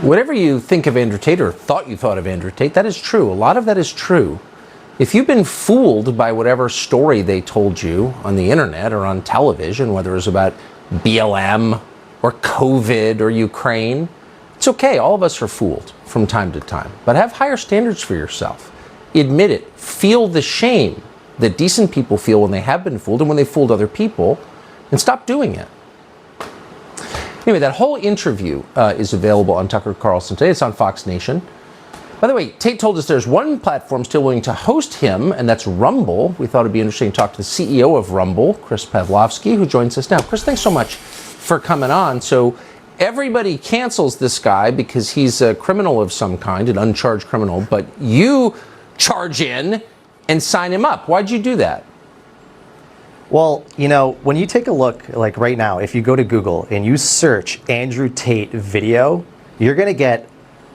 Whatever you think of Andrew Tate or thought you thought of Andrew Tate, that is true. A lot of that is true. If you've been fooled by whatever story they told you on the internet or on television, whether it was about BLM or COVID or Ukraine, it's okay. All of us are fooled from time to time. But have higher standards for yourself. Admit it. Feel the shame that decent people feel when they have been fooled and when they fooled other people, and stop doing it. Anyway, that whole interview is available on Tucker Carlson today. It's on Fox Nation. By the way, Tate told us there's one platform still willing to host him, and that's Rumble. We thought it'd be interesting to talk to the CEO of Rumble, Chris Pavlovski, who joins us now. Chris, thanks so much for coming on. So everybody cancels this guy because he's a criminal of some kind, an uncharged criminal, but you charge in and sign him up. Why'd you do that? Well, you know, when you take a look, like right now, if you go to Google and you search Andrew Tate video, you're going to get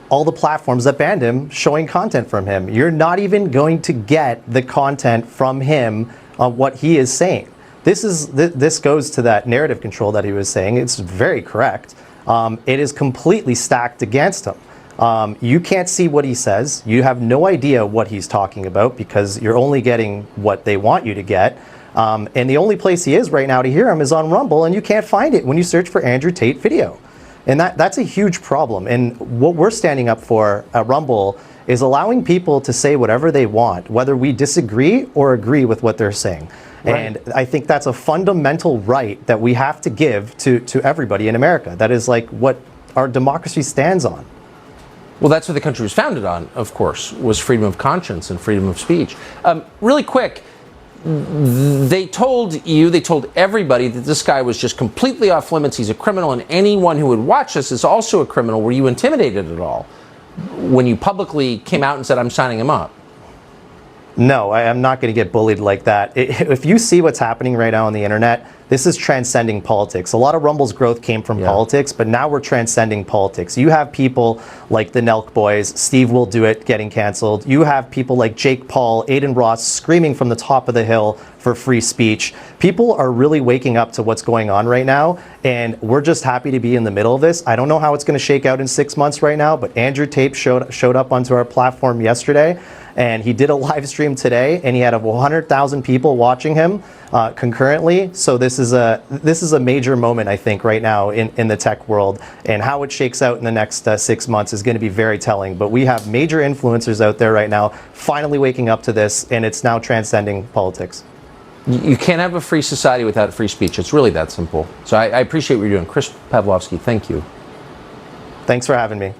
all the platforms that banned him showing content from him. You're not even going to get the content from him on what he is saying. This goes to that narrative control that he was saying. It's very correct. It is completely stacked against him. You can't see what he says. You have no idea what he's talking about because you're only getting what they want you to get. And the only place he is right now to hear him is on Rumble, and you can't find it when you search for Andrew Tate video. And that's a huge problem. And what we're standing up for at Rumble is allowing people to say whatever they want, whether we disagree or agree with what they're saying. Right. And I think that's a fundamental right that we have to give to everybody in America. That is like what our democracy stands on. Well, that's what the country was founded on, of course, was freedom of conscience and freedom of speech. Really quick, they told everybody that this guy was just completely off limits. He's a criminal, and anyone who would watch this is also a criminal. Were you intimidated at all when you publicly came out and said, I'm signing him up? No, I am not going to get bullied like that. If you see what's happening right now on the internet, this is transcending politics. A lot of Rumble's growth came from politics, but now we're transcending politics. You have people like the Nelk Boys, Steve Will Do It getting canceled. You have people like Jake Paul, Aiden Ross screaming from the top of the hill for free speech. People are really waking up to what's going on right now, and we're just happy to be in the middle of this. I don't know how it's going to shake out in 6 months right now, but Andrew Tate showed up onto our platform yesterday, and he did a live stream today, and he had over 100,000 people watching him concurrently. So this is a major moment, I think, right now in the tech world, and how it shakes out in the next 6 months is going to be very telling. But we have major influencers out there right now finally waking up to this, and it's now transcending politics. You can't have a free society without free speech. It's really that simple. So I appreciate what you're doing. Chris Pavlovski, thank you. Thanks for having me.